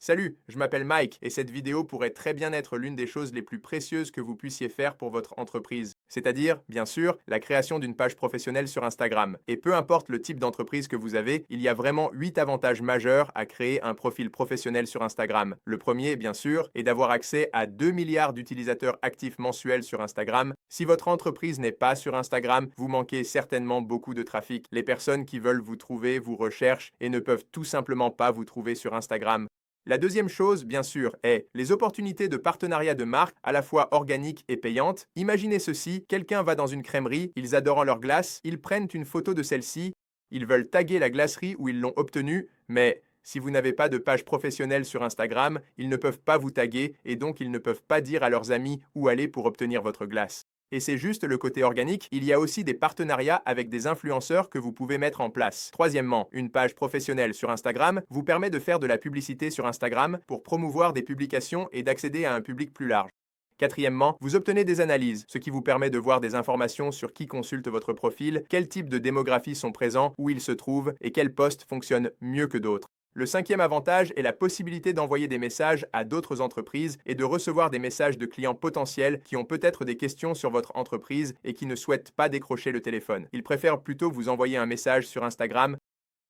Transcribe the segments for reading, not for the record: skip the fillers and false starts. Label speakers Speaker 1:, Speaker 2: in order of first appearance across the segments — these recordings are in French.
Speaker 1: Salut, je m'appelle Mike et cette vidéo pourrait très bien être l'une des choses les plus précieuses que vous puissiez faire pour votre entreprise. C'est-à-dire, bien sûr, la création d'une page professionnelle sur Instagram. Et peu importe le type d'entreprise que vous avez, il y a vraiment 8 avantages majeurs à créer un profil professionnel sur Instagram. Le premier, bien sûr, est d'avoir accès à 2 milliards d'utilisateurs actifs mensuels sur Instagram. Si votre entreprise n'est pas sur Instagram, vous manquez certainement beaucoup de trafic. Les personnes qui veulent vous trouver vous recherchent et ne peuvent tout simplement pas vous trouver sur Instagram. La deuxième chose, bien sûr, est les opportunités de partenariat de marque, à la fois organiques et payantes. Imaginez ceci, quelqu'un va dans une crèmerie, ils adorent leur glace, ils prennent une photo de celle-ci, ils veulent taguer la glacerie où ils l'ont obtenue, mais si vous n'avez pas de page professionnelle sur Instagram, ils ne peuvent pas vous taguer et donc ils ne peuvent pas dire à leurs amis où aller pour obtenir votre glace. Et c'est juste le côté organique, il y a aussi des partenariats avec des influenceurs que vous pouvez mettre en place. Troisièmement, une page professionnelle sur Instagram vous permet de faire de la publicité sur Instagram pour promouvoir des publications et d'accéder à un public plus large. Quatrièmement, vous obtenez des analyses, ce qui vous permet de voir des informations sur qui consulte votre profil, quel type de démographie sont présents, où ils se trouvent et quels posts fonctionnent mieux que d'autres. Le cinquième avantage est la possibilité d'envoyer des messages à d'autres entreprises et de recevoir des messages de clients potentiels qui ont peut-être des questions sur votre entreprise et qui ne souhaitent pas décrocher le téléphone. Ils préfèrent plutôt vous envoyer un message sur Instagram.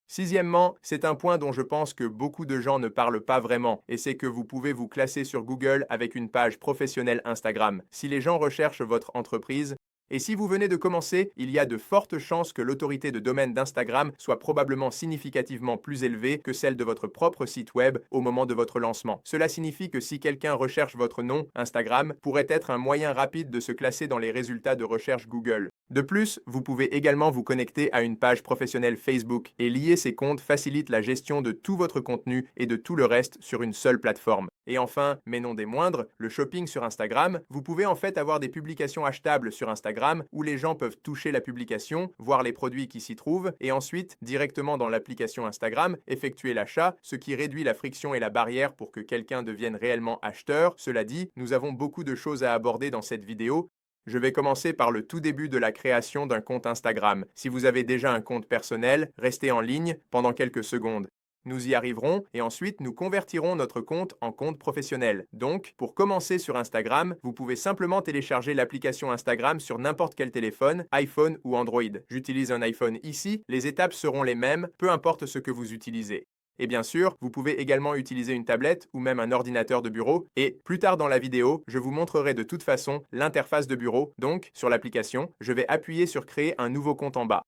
Speaker 1: Sixièmement, c'est un point dont je pense que beaucoup de gens ne parlent pas vraiment, et c'est que vous pouvez vous classer sur Google avec une page professionnelle Instagram. Si les gens recherchent votre entreprise, et si vous venez de commencer, il y a de fortes chances que l'autorité de domaine d'Instagram soit probablement significativement plus élevée que celle de votre propre site web au moment de votre lancement. Cela signifie que si quelqu'un recherche votre nom, Instagram pourrait être un moyen rapide de se classer dans les résultats de recherche Google. De plus, vous pouvez également vous connecter à une page professionnelle Facebook, et lier ces comptes facilite la gestion de tout votre contenu et de tout le reste sur une seule plateforme. Et enfin, mais non des moindres, le shopping sur Instagram, vous pouvez en fait avoir des publications achetables sur Instagram où les gens peuvent toucher la publication, voir les produits qui s'y trouvent et ensuite, directement dans l'application Instagram, effectuer l'achat, ce qui réduit la friction et la barrière pour que quelqu'un devienne réellement acheteur. Cela dit, nous avons beaucoup de choses à aborder dans cette vidéo. Je vais commencer par le tout début de la création d'un compte Instagram. Si vous avez déjà un compte personnel, restez en ligne pendant quelques secondes. Nous y arriverons et ensuite nous convertirons notre compte en compte professionnel. Donc, pour commencer sur Instagram, vous pouvez simplement télécharger l'application Instagram sur n'importe quel téléphone, iPhone ou Android. J'utilise un iPhone ici, les étapes seront les mêmes, peu importe ce que vous utilisez. Et bien sûr, vous pouvez également utiliser une tablette ou même un ordinateur de bureau. Et plus tard dans la vidéo, je vous montrerai de toute façon l'interface de bureau. Donc, sur l'application, je vais appuyer sur créer un nouveau compte en bas.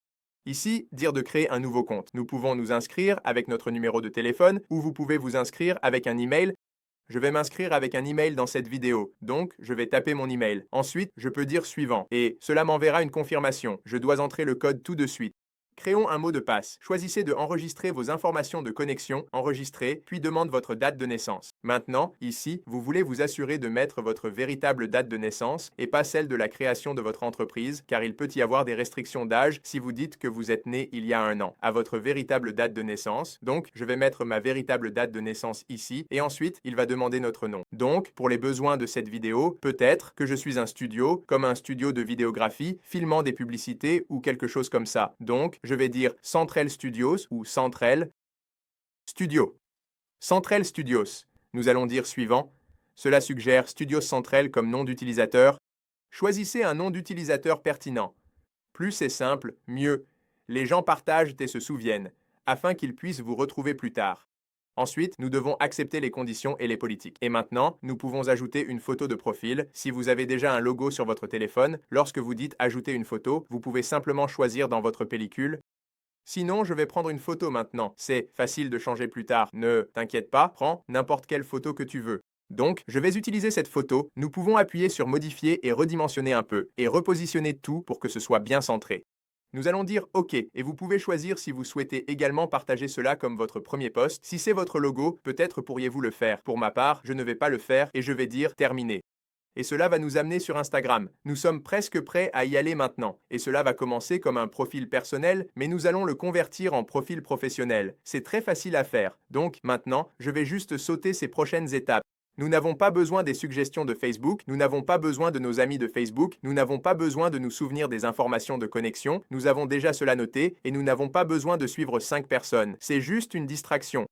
Speaker 1: Ici, dire de créer un nouveau compte. Nous pouvons nous inscrire avec notre numéro de téléphone ou vous pouvez vous inscrire avec un email. Je vais m'inscrire avec un email dans cette vidéo, donc je vais taper mon email. Ensuite, je peux dire suivant et cela m'enverra une confirmation. Je dois entrer le code tout de suite. Créons un mot de passe. Choisissez de enregistrer vos informations de connexion, enregistrer, puis demande votre date de naissance. Maintenant, ici, vous voulez vous assurer de mettre votre véritable date de naissance et pas celle de la création de votre entreprise, car il peut y avoir des restrictions d'âge si vous dites que vous êtes né il y a un an. À votre véritable date de naissance, donc je vais mettre ma véritable date de naissance ici, et ensuite, il va demander notre nom. Donc, pour les besoins de cette vidéo, peut-être que je suis un studio, comme un studio de vidéographie, filmant des publicités ou quelque chose comme ça. Donc, je vais dire Centrel Studios ou Centrel Studio. Centrel Studios. Nous allons dire suivant. Cela suggère Studios Centrel comme nom d'utilisateur. Choisissez un nom d'utilisateur pertinent. Plus c'est simple, mieux. Les gens partagent et se souviennent, afin qu'ils puissent vous retrouver plus tard. Ensuite, nous devons accepter les conditions et les politiques. Et maintenant, nous pouvons ajouter une photo de profil. Si vous avez déjà un logo sur votre téléphone, lorsque vous dites ajouter une photo, vous pouvez simplement choisir dans votre pellicule. Sinon, je vais prendre une photo maintenant. C'est facile de changer plus tard. Ne t'inquiète pas, prends n'importe quelle photo que tu veux. Donc, je vais utiliser cette photo. Nous pouvons appuyer sur modifier et redimensionner un peu, et repositionner tout pour que ce soit bien centré. Nous allons dire OK, et vous pouvez choisir si vous souhaitez également partager cela comme votre premier post. Si c'est votre logo, peut-être pourriez-vous le faire. Pour ma part, je ne vais pas le faire et je vais dire terminé. Et cela va nous amener sur Instagram. Nous sommes presque prêts à y aller maintenant. Et cela va commencer comme un profil personnel, mais nous allons le convertir en profil professionnel. C'est très facile à faire. Donc maintenant, je vais juste sauter ces prochaines étapes. Nous n'avons pas besoin des suggestions de Facebook, nous n'avons pas besoin de nos amis de Facebook, nous n'avons pas besoin de nous souvenir des informations de connexion, nous avons déjà cela noté, et nous n'avons pas besoin de suivre 5 personnes. C'est juste une distraction.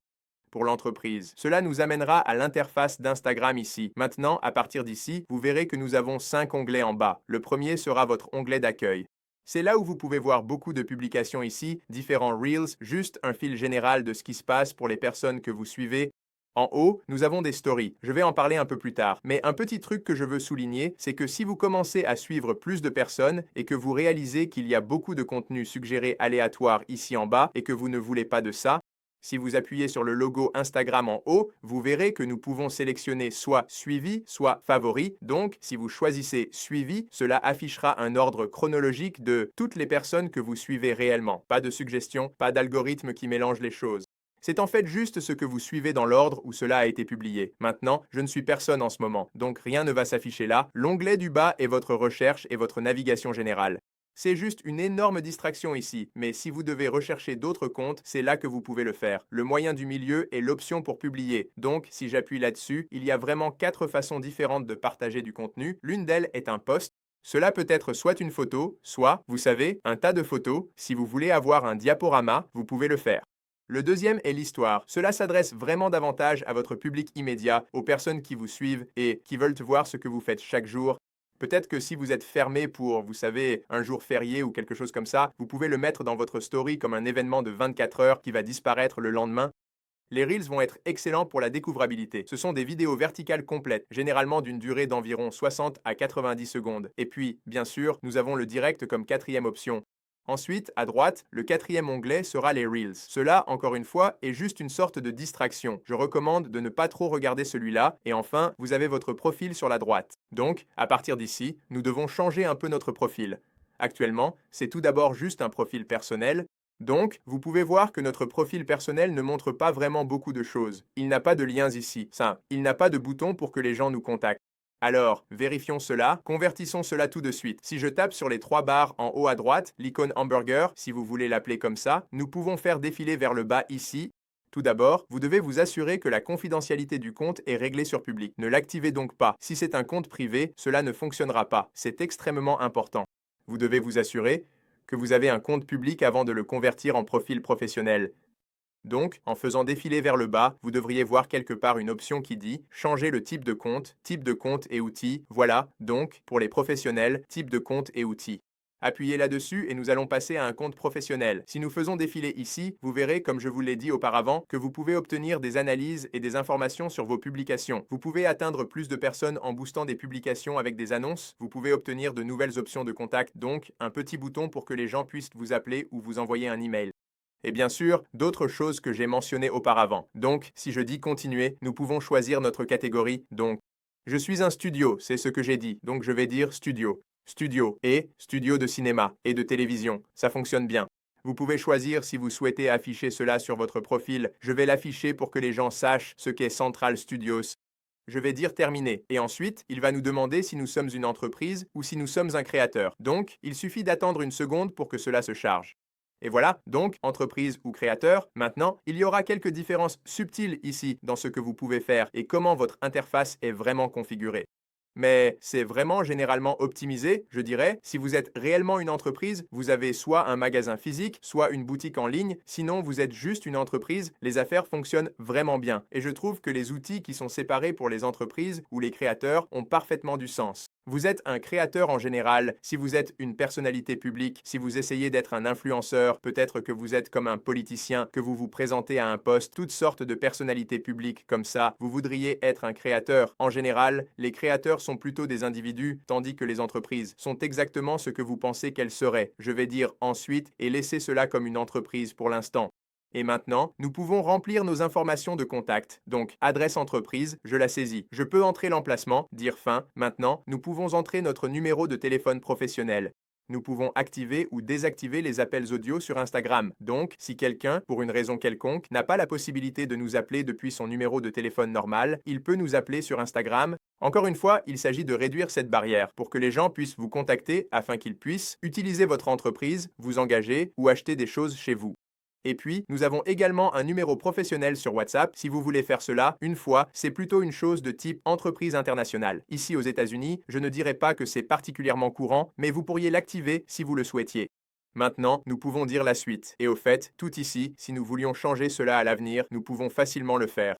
Speaker 1: pour l'entreprise. Cela nous amènera à l'interface d'Instagram ici. Maintenant, à partir d'ici, vous verrez que nous avons 5 onglets en bas. Le premier sera votre onglet d'accueil. C'est là où vous pouvez voir beaucoup de publications ici, différents Reels, juste un fil général de ce qui se passe pour les personnes que vous suivez. En haut, nous avons des stories. Je vais en parler un peu plus tard. Mais un petit truc que je veux souligner, c'est que si vous commencez à suivre plus de personnes et que vous réalisez qu'il y a beaucoup de contenu suggéré aléatoire ici en bas et que vous ne voulez pas de ça, si vous appuyez sur le logo Instagram en haut, vous verrez que nous pouvons sélectionner soit suivi, soit favori. Donc, si vous choisissez suivi, cela affichera un ordre chronologique de toutes les personnes que vous suivez réellement. Pas de suggestions, pas d'algorithme qui mélange les choses. C'est en fait juste ce que vous suivez dans l'ordre où cela a été publié. Maintenant, je ne suis personne en ce moment, donc rien ne va s'afficher là. L'onglet du bas est votre recherche et votre navigation générale. C'est juste une énorme distraction ici, mais si vous devez rechercher d'autres comptes, c'est là que vous pouvez le faire. Le moyen du milieu est l'option pour publier. Donc, si j'appuie là-dessus, il y a vraiment 4 façons différentes de partager du contenu. L'une d'elles est un post. Cela peut être soit une photo, soit, vous savez, un tas de photos. Si vous voulez avoir un diaporama, vous pouvez le faire. Le deuxième est l'histoire. Cela s'adresse vraiment davantage à votre public immédiat, aux personnes qui vous suivent et qui veulent voir ce que vous faites chaque jour. Peut-être que si vous êtes fermé pour, vous savez, un jour férié ou quelque chose comme ça, vous pouvez le mettre dans votre story comme un événement de 24 heures qui va disparaître le lendemain. Les Reels vont être excellents pour la découvrabilité. Ce sont des vidéos verticales complètes, généralement d'une durée d'environ 60 à 90 secondes. Et puis, bien sûr, nous avons le direct comme 4e option. Ensuite, à droite, le 4e onglet sera les Reels. Cela, encore une fois, est juste une sorte de distraction. Je recommande de ne pas trop regarder celui-là. Et enfin, vous avez votre profil sur la droite. Donc, à partir d'ici, nous devons changer un peu notre profil. Actuellement, c'est tout d'abord juste un profil personnel. Donc, vous pouvez voir que notre profil personnel ne montre pas vraiment beaucoup de choses. Il n'a pas de liens ici. Il n'a pas de bouton pour que les gens nous contactent. Alors, vérifions cela, convertissons cela tout de suite. Si je tape sur les 3 barres en haut à droite, l'icône hamburger, si vous voulez l'appeler comme ça, nous pouvons faire défiler vers le bas ici. Tout d'abord, vous devez vous assurer que la confidentialité du compte est réglée sur public. Ne l'activez donc pas. Si c'est un compte privé, cela ne fonctionnera pas. C'est extrêmement important. Vous devez vous assurer que vous avez un compte public avant de le convertir en profil professionnel. Donc, en faisant défiler vers le bas, vous devriez voir quelque part une option qui dit « Changer le type de compte et outils ». Voilà, donc, pour les professionnels, type de compte et outils. Appuyez là-dessus et nous allons passer à un compte professionnel. Si nous faisons défiler ici, vous verrez, comme je vous l'ai dit auparavant, que vous pouvez obtenir des analyses et des informations sur vos publications. Vous pouvez atteindre plus de personnes en boostant des publications avec des annonces. Vous pouvez obtenir de nouvelles options de contact, donc un petit bouton pour que les gens puissent vous appeler ou vous envoyer un email. Et bien sûr, d'autres choses que j'ai mentionnées auparavant. Donc, si je dis continuer, nous pouvons choisir notre catégorie. Donc, je suis un studio, c'est ce que j'ai dit. Donc, je vais dire studio. Studio et studio de cinéma et de télévision. Ça fonctionne bien. Vous pouvez choisir si vous souhaitez afficher cela sur votre profil. Je vais l'afficher pour que les gens sachent ce qu'est Central Studios. Je vais dire terminer. Et ensuite, il va nous demander si nous sommes une entreprise ou si nous sommes un créateur. Donc, il suffit d'attendre une seconde pour que cela se charge. Et voilà, donc, entreprise ou créateur. Maintenant, il y aura quelques différences subtiles ici dans ce que vous pouvez faire et comment votre interface est vraiment configurée. Mais c'est vraiment généralement optimisé, je dirais. Si vous êtes réellement une entreprise, vous avez soit un magasin physique, soit une boutique en ligne. Sinon, vous êtes juste une entreprise, les affaires fonctionnent vraiment bien. Et je trouve que les outils qui sont séparés pour les entreprises ou les créateurs ont parfaitement du sens. Vous êtes un créateur en général, si vous êtes une personnalité publique, si vous essayez d'être un influenceur, peut-être que vous êtes comme un politicien, que vous vous présentez à un poste, toutes sortes de personnalités publiques comme ça, vous voudriez être un créateur. En général, les créateurs sont plutôt des individus, tandis que les entreprises sont exactement ce que vous pensez qu'elles seraient. Je vais dire ensuite et laisser cela comme une entreprise pour l'instant. Et maintenant, nous pouvons remplir nos informations de contact. Donc, adresse entreprise, je la saisis. Je peux entrer l'emplacement, dire fin. Maintenant, nous pouvons entrer notre numéro de téléphone professionnel. Nous pouvons activer ou désactiver les appels audio sur Instagram. Donc, si quelqu'un, pour une raison quelconque, n'a pas la possibilité de nous appeler depuis son numéro de téléphone normal, il peut nous appeler sur Instagram. Encore une fois, il s'agit de réduire cette barrière pour que les gens puissent vous contacter afin qu'ils puissent utiliser votre entreprise, vous engager ou acheter des choses chez vous. Et puis, nous avons également un numéro professionnel sur WhatsApp. Si vous voulez faire cela, une fois, c'est plutôt une chose de type entreprise internationale. Ici aux États-Unis, je ne dirais pas que c'est particulièrement courant, mais vous pourriez l'activer si vous le souhaitiez. Maintenant, nous pouvons dire la suite. Et au fait, tout ici, si nous voulions changer cela à l'avenir, nous pouvons facilement le faire.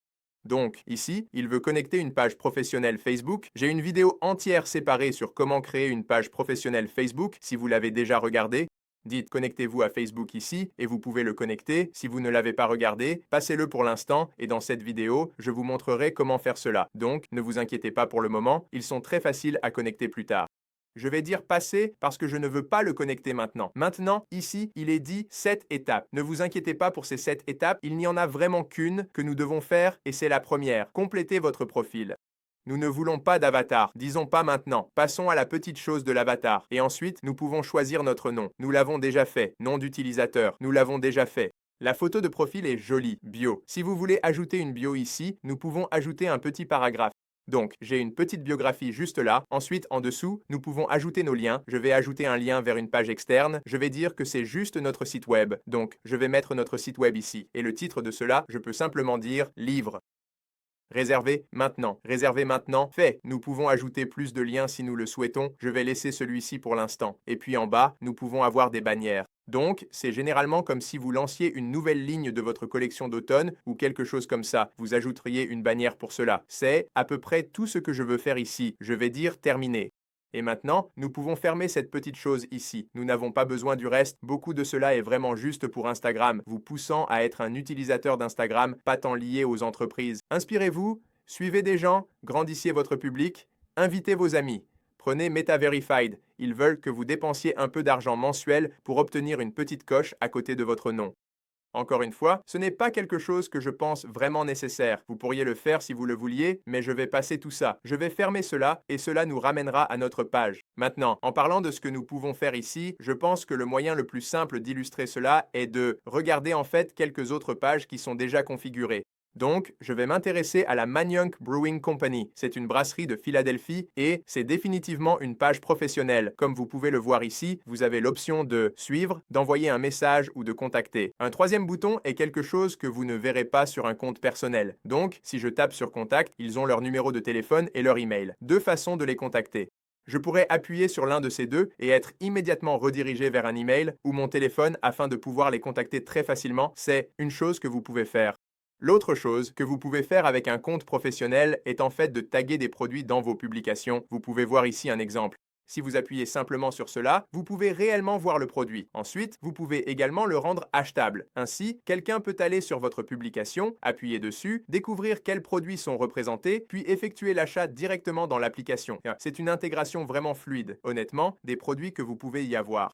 Speaker 1: Donc, ici, il veut connecter une page professionnelle Facebook. J'ai une vidéo entière séparée sur comment créer une page professionnelle Facebook, si vous l'avez déjà regardée. Dites connectez-vous à Facebook ici et vous pouvez le connecter. Si vous ne l'avez pas regardé, passez-le pour l'instant et dans cette vidéo, je vous montrerai comment faire cela. Donc, ne vous inquiétez pas pour le moment, ils sont très faciles à connecter plus tard. Je vais dire passer parce que je ne veux pas le connecter maintenant. Maintenant, ici, il est dit 7 étapes. Ne vous inquiétez pas pour ces 7 étapes, il n'y en a vraiment qu'une que nous devons faire et c'est la première. Complétez votre profil. Nous ne voulons pas d'avatar, disons pas maintenant. Passons à la petite chose de l'avatar. Et ensuite, nous pouvons choisir notre nom. Nous l'avons déjà fait. Nom d'utilisateur, nous l'avons déjà fait. La photo de profil est jolie, bio. Si vous voulez ajouter une bio ici, nous pouvons ajouter un petit paragraphe. Donc, j'ai une petite biographie juste là. Ensuite, en dessous, nous pouvons ajouter nos liens. Je vais ajouter un lien vers une page externe. Je vais dire que c'est juste notre site web. Donc, je vais mettre notre site web ici. Et le titre de cela, je peux simplement dire livre. Réserver maintenant. Réserver maintenant. Fait. Nous pouvons ajouter plus de liens si nous le souhaitons. Je vais laisser celui-ci pour l'instant. Et puis en bas, nous pouvons avoir des bannières. Donc, c'est généralement comme si vous lanciez une nouvelle ligne de votre collection d'automne ou quelque chose comme ça. Vous ajouteriez une bannière pour cela. C'est à peu près tout ce que je veux faire ici. Je vais dire terminé. Et maintenant, nous pouvons fermer cette petite chose ici. Nous n'avons pas besoin du reste. Beaucoup de cela est vraiment juste pour Instagram, vous poussant à être un utilisateur d'Instagram, pas tant lié aux entreprises. Inspirez-vous, suivez des gens, grandissiez votre public, invitez vos amis. Prenez MetaVerified. Ils veulent que vous dépensiez un peu d'argent mensuel pour obtenir une petite coche à côté de votre nom. Encore une fois, ce n'est pas quelque chose que je pense vraiment nécessaire. Vous pourriez le faire si vous le vouliez, mais je vais passer tout ça. Je vais fermer cela et cela nous ramènera à notre page. Maintenant, en parlant de ce que nous pouvons faire ici, je pense que le moyen le plus simple d'illustrer cela est de regarder en fait quelques autres pages qui sont déjà configurées. Donc, je vais m'intéresser à la Manayunk Brewing Company. C'est une brasserie de Philadelphie et c'est définitivement une page professionnelle. Comme vous pouvez le voir ici, vous avez l'option de suivre, d'envoyer un message ou de contacter. Un troisième bouton est quelque chose que vous ne verrez pas sur un compte personnel. Donc, si je tape sur contact, ils ont leur numéro de téléphone et leur email. Deux façons de les contacter. Je pourrais appuyer sur l'un de ces deux et être immédiatement redirigé vers un email ou mon téléphone afin de pouvoir les contacter très facilement. C'est une chose que vous pouvez faire. L'autre chose que vous pouvez faire avec un compte professionnel est en fait de taguer des produits dans vos publications. Vous pouvez voir ici un exemple. Si vous appuyez simplement sur cela, vous pouvez réellement voir le produit. Ensuite, vous pouvez également le rendre achetable. Ainsi, quelqu'un peut aller sur votre publication, appuyer dessus, découvrir quels produits sont représentés, puis effectuer l'achat directement dans l'application. C'est une intégration vraiment fluide, honnêtement, des produits que vous pouvez y avoir.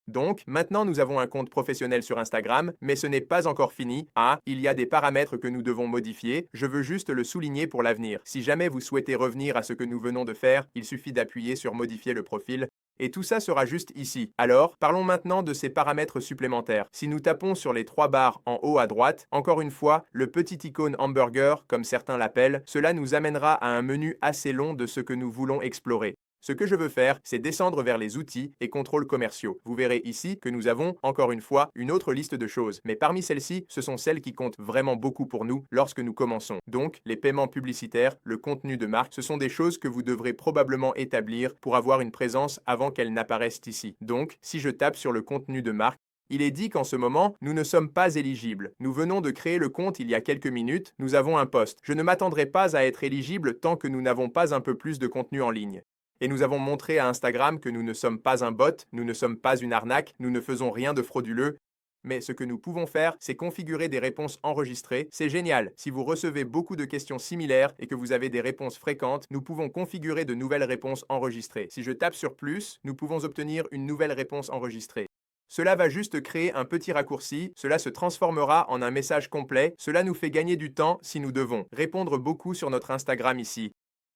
Speaker 1: Donc, maintenant nous avons un compte professionnel sur Instagram, mais ce n'est pas encore fini. Ah, il y a des paramètres que nous devons modifier, je veux juste le souligner pour l'avenir. Si jamais vous souhaitez revenir à ce que nous venons de faire, il suffit d'appuyer sur modifier le profil, et tout ça sera juste ici. Alors, parlons maintenant de ces paramètres supplémentaires. Si nous tapons sur les 3 barres en haut à droite, encore une fois, le petit icône hamburger, comme certains l'appellent, cela nous amènera à un menu assez long de ce que nous voulons explorer. Ce que je veux faire, c'est descendre vers les outils et contrôles commerciaux. Vous verrez ici que nous avons, encore une fois, une autre liste de choses. Mais parmi celles-ci, ce sont celles qui comptent vraiment beaucoup pour nous lorsque nous commençons. Donc, les paiements publicitaires, le contenu de marque, ce sont des choses que vous devrez probablement établir pour avoir une présence avant qu'elles n'apparaissent ici. Donc, si je tape sur le contenu de marque, il est dit qu'en ce moment, nous ne sommes pas éligibles. Nous venons de créer le compte il y a quelques minutes, nous avons un poste. Je ne m'attendrai pas à être éligible tant que nous n'avons pas un peu plus de contenu en ligne. Et nous avons montré à Instagram que nous ne sommes pas un bot, nous ne sommes pas une arnaque, nous ne faisons rien de frauduleux. Mais ce que nous pouvons faire, c'est configurer des réponses enregistrées. C'est génial. Si vous recevez beaucoup de questions similaires et que vous avez des réponses fréquentes, nous pouvons configurer de nouvelles réponses enregistrées. Si je tape sur plus, nous pouvons obtenir une nouvelle réponse enregistrée. Cela va juste créer un petit raccourci, cela se transformera en un message complet, cela nous fait gagner du temps si nous devons répondre beaucoup sur notre Instagram ici.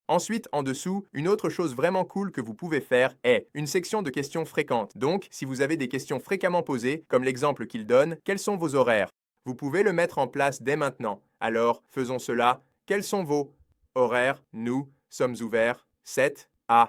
Speaker 1: Ensuite, en dessous, une autre chose vraiment cool que vous pouvez faire est une section de questions fréquentes. Donc, si vous avez des questions fréquemment posées, comme l'exemple qu'il donne, quels sont vos horaires? Vous pouvez le mettre en place dès maintenant. Alors, faisons cela. Quels sont vos horaires? Nous sommes ouverts 7 à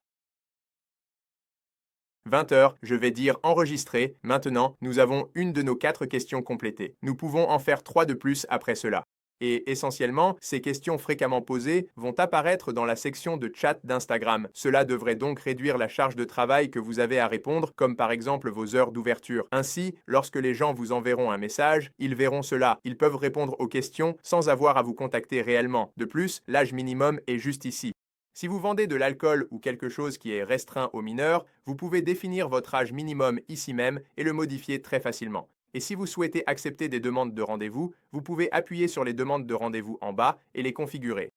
Speaker 1: 20 heures. Je vais dire enregistrer. Maintenant, nous avons une de nos 4 questions complétées. Nous pouvons en faire 3 de plus après cela. Et essentiellement, ces questions fréquemment posées vont apparaître dans la section de chat d'Instagram. Cela devrait donc réduire la charge de travail que vous avez à répondre, comme par exemple vos heures d'ouverture. Ainsi, lorsque les gens vous enverront un message, ils verront cela. Ils peuvent répondre aux questions sans avoir à vous contacter réellement. De plus, l'âge minimum est juste ici. Si vous vendez de l'alcool ou quelque chose qui est restreint aux mineurs, vous pouvez définir votre âge minimum ici même et le modifier très facilement. Et si vous souhaitez accepter des demandes de rendez-vous, vous pouvez appuyer sur les demandes de rendez-vous en bas et les configurer.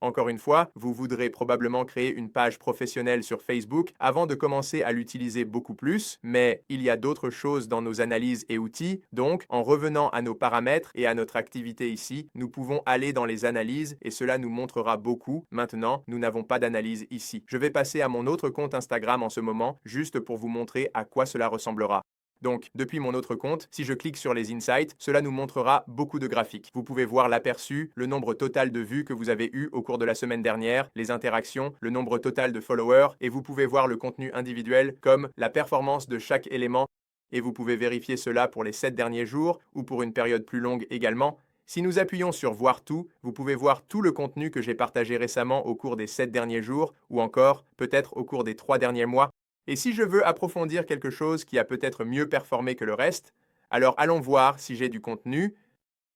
Speaker 1: Encore une fois, vous voudrez probablement créer une page professionnelle sur Facebook avant de commencer à l'utiliser beaucoup plus, mais il y a d'autres choses dans nos analyses et outils, donc en revenant à nos paramètres et à notre activité ici, nous pouvons aller dans les analyses et cela nous montrera beaucoup. Maintenant, nous n'avons pas d'analyse ici. Je vais passer à mon autre compte Instagram en ce moment, juste pour vous montrer à quoi cela ressemblera. Donc, depuis mon autre compte, si je clique sur les insights, cela nous montrera beaucoup de graphiques. Vous pouvez voir l'aperçu, le nombre total de vues que vous avez eu au cours de la semaine dernière, les interactions, le nombre total de followers, et vous pouvez voir le contenu individuel comme la performance de chaque élément. Et vous pouvez vérifier cela pour les 7 derniers jours ou pour une période plus longue également. Si nous appuyons sur Voir tout, vous pouvez voir tout le contenu que j'ai partagé récemment au cours des 7 derniers jours ou encore peut-être au cours des 3 derniers mois. Et si je veux approfondir quelque chose qui a peut-être mieux performé que le reste, alors allons voir si j'ai du contenu.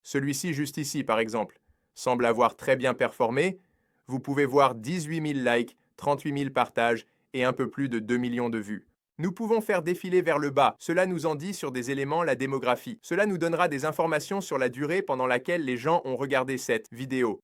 Speaker 1: Celui-ci juste ici, par exemple, semble avoir très bien performé. Vous pouvez voir 18 000 likes, 38 000 partages et un peu plus de 2 millions de vues. Nous pouvons faire défiler vers le bas. Cela nous en dit sur des éléments la démographie. Cela nous donnera des informations sur la durée pendant laquelle les gens ont regardé cette vidéo.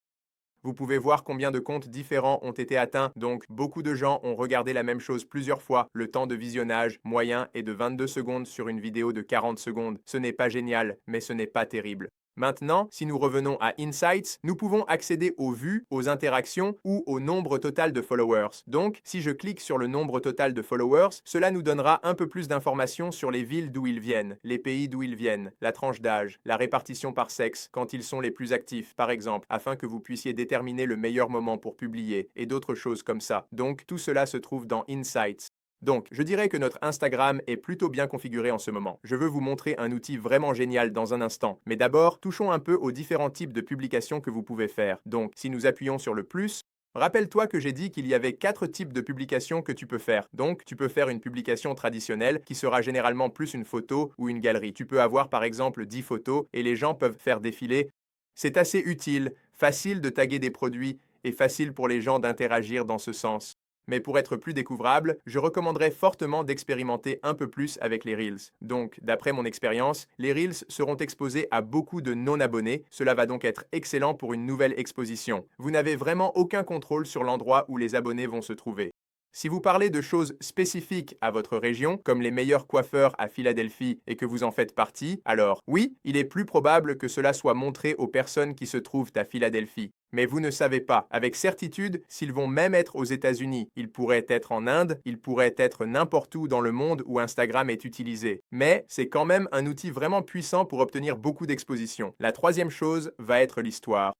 Speaker 1: Vous pouvez voir combien de comptes différents ont été atteints, donc beaucoup de gens ont regardé la même chose plusieurs fois. Le temps de visionnage moyen est de 22 secondes sur une vidéo de 40 secondes. Ce n'est pas génial, mais ce n'est pas terrible. Maintenant, si nous revenons à Insights, nous pouvons accéder aux vues, aux interactions ou au nombre total de followers. Donc, si je clique sur le nombre total de followers, cela nous donnera un peu plus d'informations sur les villes d'où ils viennent, les pays d'où ils viennent, la tranche d'âge, la répartition par sexe, quand ils sont les plus actifs, par exemple, afin que vous puissiez déterminer le meilleur moment pour publier, et d'autres choses comme ça. Donc, tout cela se trouve dans Insights. Donc, je dirais que notre Instagram est plutôt bien configuré en ce moment. Je veux vous montrer un outil vraiment génial dans un instant. Mais d'abord, touchons un peu aux différents types de publications que vous pouvez faire. Donc, si nous appuyons sur le plus, rappelle-toi que j'ai dit qu'il y avait 4 types de publications que tu peux faire. Donc, tu peux faire une publication traditionnelle qui sera généralement plus une photo ou une galerie. Tu peux avoir par exemple 10 photos et les gens peuvent faire défiler. C'est assez utile, facile de taguer des produits et facile pour les gens d'interagir dans ce sens. Mais pour être plus découvrable, je recommanderais fortement d'expérimenter un peu plus avec les Reels. Donc, d'après mon expérience, les Reels seront exposés à beaucoup de non-abonnés. Cela va donc être excellent pour une nouvelle exposition. Vous n'avez vraiment aucun contrôle sur l'endroit où les abonnés vont se trouver. Si vous parlez de choses spécifiques à votre région, comme les meilleurs coiffeurs à Philadelphie et que vous en faites partie, alors oui, il est plus probable que cela soit montré aux personnes qui se trouvent à Philadelphie. Mais vous ne savez pas, avec certitude, s'ils vont même être aux États-Unis. Ils pourraient être en Inde, ils pourraient être n'importe où dans le monde où Instagram est utilisé. Mais c'est quand même un outil vraiment puissant pour obtenir beaucoup d'exposition. La troisième chose va être l'histoire.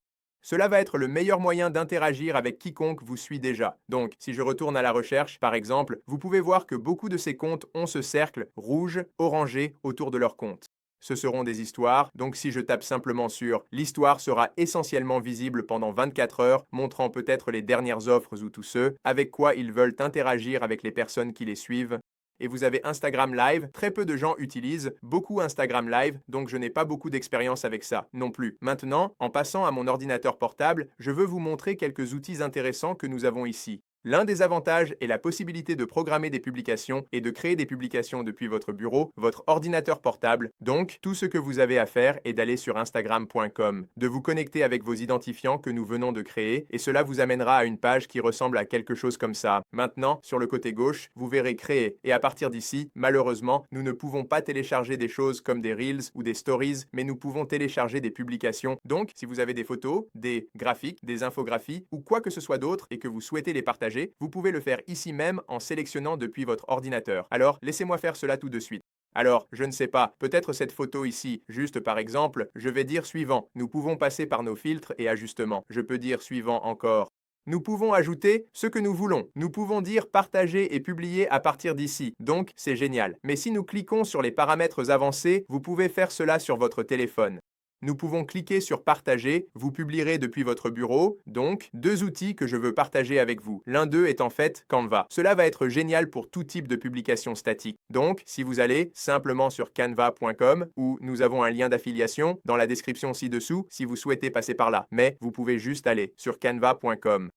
Speaker 1: Cela va être le meilleur moyen d'interagir avec quiconque vous suit déjà. Donc, si je retourne à la recherche, par exemple, vous pouvez voir que beaucoup de ces comptes ont ce cercle rouge, orangé autour de leur compte. Ce seront des histoires, donc si je tape simplement sur l'histoire sera essentiellement visible pendant 24 heures, montrant peut-être les dernières offres ou tous ceux, avec quoi ils veulent interagir avec les personnes qui les suivent. Et vous avez Instagram Live, très peu de gens utilisent, beaucoup Instagram Live, donc je n'ai pas beaucoup d'expérience avec ça non plus. Maintenant, en passant à mon ordinateur portable, je veux vous montrer quelques outils intéressants que nous avons ici. L'un des avantages est la possibilité de programmer des publications et de créer des publications depuis votre bureau, votre ordinateur portable. Donc, tout ce que vous avez à faire est d'aller sur instagram.com, de vous connecter avec vos identifiants que nous venons de créer, et cela vous amènera à une page qui ressemble à quelque chose comme ça. Maintenant, sur le côté gauche, vous verrez Créer, et à partir d'ici, malheureusement, nous ne pouvons pas télécharger des choses comme des Reels ou des Stories, mais nous pouvons télécharger des publications. Donc, si vous avez des photos, des graphiques, des infographies, ou quoi que ce soit d'autre, et que vous souhaitez les partager, vous pouvez le faire ici même en sélectionnant depuis votre ordinateur. Alors, laissez-moi faire cela tout de suite. Alors, je ne sais pas, peut-être cette photo ici, juste par exemple, je vais dire suivant. Nous pouvons passer par nos filtres et ajustements. Je peux dire suivant encore. Nous pouvons ajouter ce que nous voulons. Nous pouvons dire partager et publier à partir d'ici. Donc, c'est génial. Mais si nous cliquons sur les paramètres avancés, vous pouvez faire cela sur votre téléphone. nous pouvons cliquer sur Partager, vous publierez depuis votre bureau, donc deux outils que je veux partager avec vous. L'un d'eux est en fait Canva. Cela va être génial pour tout type de publication statique. Donc, si vous allez simplement sur canva.com, où nous avons un lien d'affiliation dans la description ci-dessous si vous souhaitez passer par là, mais vous pouvez juste aller sur canva.com.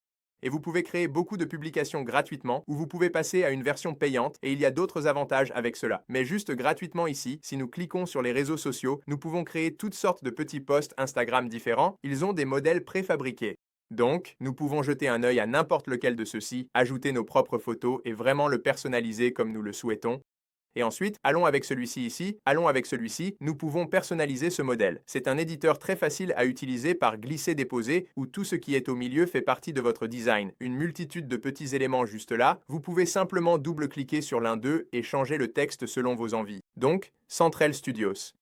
Speaker 1: Et vous pouvez créer beaucoup de publications gratuitement ou vous pouvez passer à une version payante et il y a d'autres avantages avec cela. Mais juste gratuitement ici, si nous cliquons sur les réseaux sociaux, nous pouvons créer toutes sortes de petits posts Instagram différents. Ils ont des modèles préfabriqués. Donc, nous pouvons jeter un œil à n'importe lequel de ceux-ci, ajouter nos propres photos et vraiment le personnaliser comme nous le souhaitons. Et ensuite, allons avec celui-ci ici, allons avec celui-ci, nous pouvons personnaliser ce modèle. C'est un éditeur très facile à utiliser par glisser-déposer où tout ce qui est au milieu fait partie de votre design. Une multitude de petits éléments juste là, vous pouvez simplement double-cliquer sur l'un d'eux et changer le texte selon vos envies. Donc, Central Studios.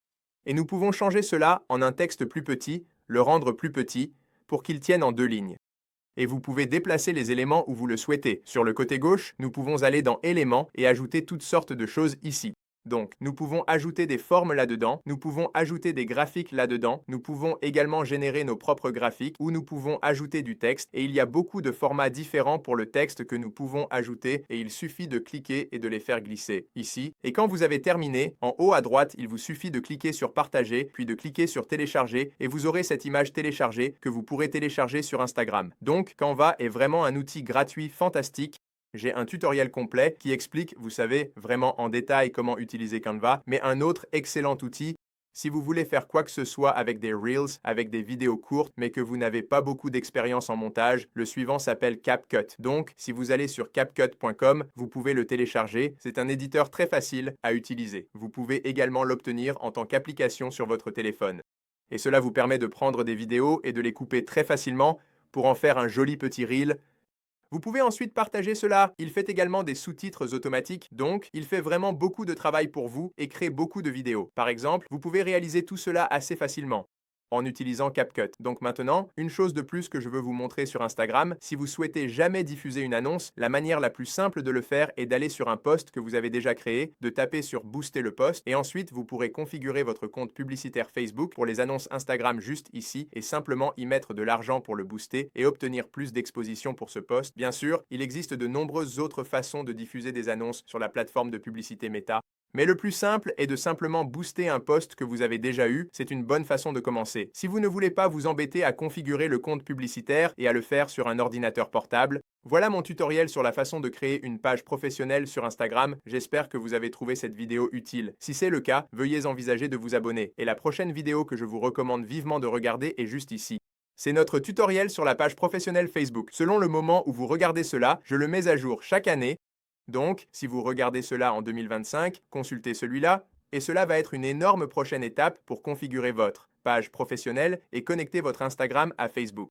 Speaker 1: Et nous pouvons changer cela en un texte plus petit, le rendre plus petit, pour qu'il tienne en deux lignes. Et vous pouvez déplacer les éléments où vous le souhaitez. Sur le côté gauche, nous pouvons aller dans Éléments et ajouter toutes sortes de choses ici. Donc, nous pouvons ajouter des formes là-dedans, nous pouvons ajouter des graphiques là-dedans, nous pouvons également générer nos propres graphiques ou nous pouvons ajouter du texte et il y a beaucoup de formats différents pour le texte que nous pouvons ajouter et il suffit de cliquer et de les faire glisser ici. Et quand vous avez terminé, en haut à droite, il vous suffit de cliquer sur Partager, puis de cliquer sur Télécharger et vous aurez cette image téléchargée que vous pourrez télécharger sur Instagram. Donc, Canva est vraiment un outil gratuit fantastique. J'ai un tutoriel complet qui explique, vous savez, vraiment en détail comment utiliser Canva, mais un autre excellent outil, si vous voulez faire quoi que ce soit avec des Reels, avec des vidéos courtes, mais que vous n'avez pas beaucoup d'expérience en montage, le suivant s'appelle CapCut. Donc, si vous allez sur CapCut.com, vous pouvez le télécharger. C'est un éditeur très facile à utiliser. Vous pouvez également l'obtenir en tant qu'application sur votre téléphone. Et cela vous permet de prendre des vidéos et de les couper très facilement pour en faire un joli petit reel. Vous pouvez ensuite partager cela. Il fait également des sous-titres automatiques, donc il fait vraiment beaucoup de travail pour vous et crée beaucoup de vidéos. Par exemple, vous pouvez réaliser tout cela assez facilement en utilisant CapCut. Donc maintenant, une chose de plus que je veux vous montrer sur Instagram, si vous souhaitez jamais diffuser une annonce, la manière la plus simple de le faire est d'aller sur un post que vous avez déjà créé, de taper sur Booster le post, et ensuite vous pourrez configurer votre compte publicitaire Facebook pour les annonces Instagram juste ici, et simplement y mettre de l'argent pour le booster et obtenir plus d'exposition pour ce post. Bien sûr, il existe de nombreuses autres façons de diffuser des annonces sur la plateforme de publicité Meta, mais le plus simple est de simplement booster un post que vous avez déjà eu, c'est une bonne façon de commencer. Si vous ne voulez pas vous embêter à configurer le compte publicitaire et à le faire sur un ordinateur portable, voilà mon tutoriel sur la façon de créer une page professionnelle sur Instagram. J'espère que vous avez trouvé cette vidéo utile. Si c'est le cas, veuillez envisager de vous abonner. Et la prochaine vidéo que je vous recommande vivement de regarder est juste ici. C'est notre tutoriel sur la page professionnelle Facebook. Selon le moment où vous regardez cela, je le mets à jour chaque année. Donc, si vous regardez cela en 2025, consultez celui-là, et cela va être une énorme prochaine étape pour configurer votre page professionnelle et connecter votre Instagram à Facebook.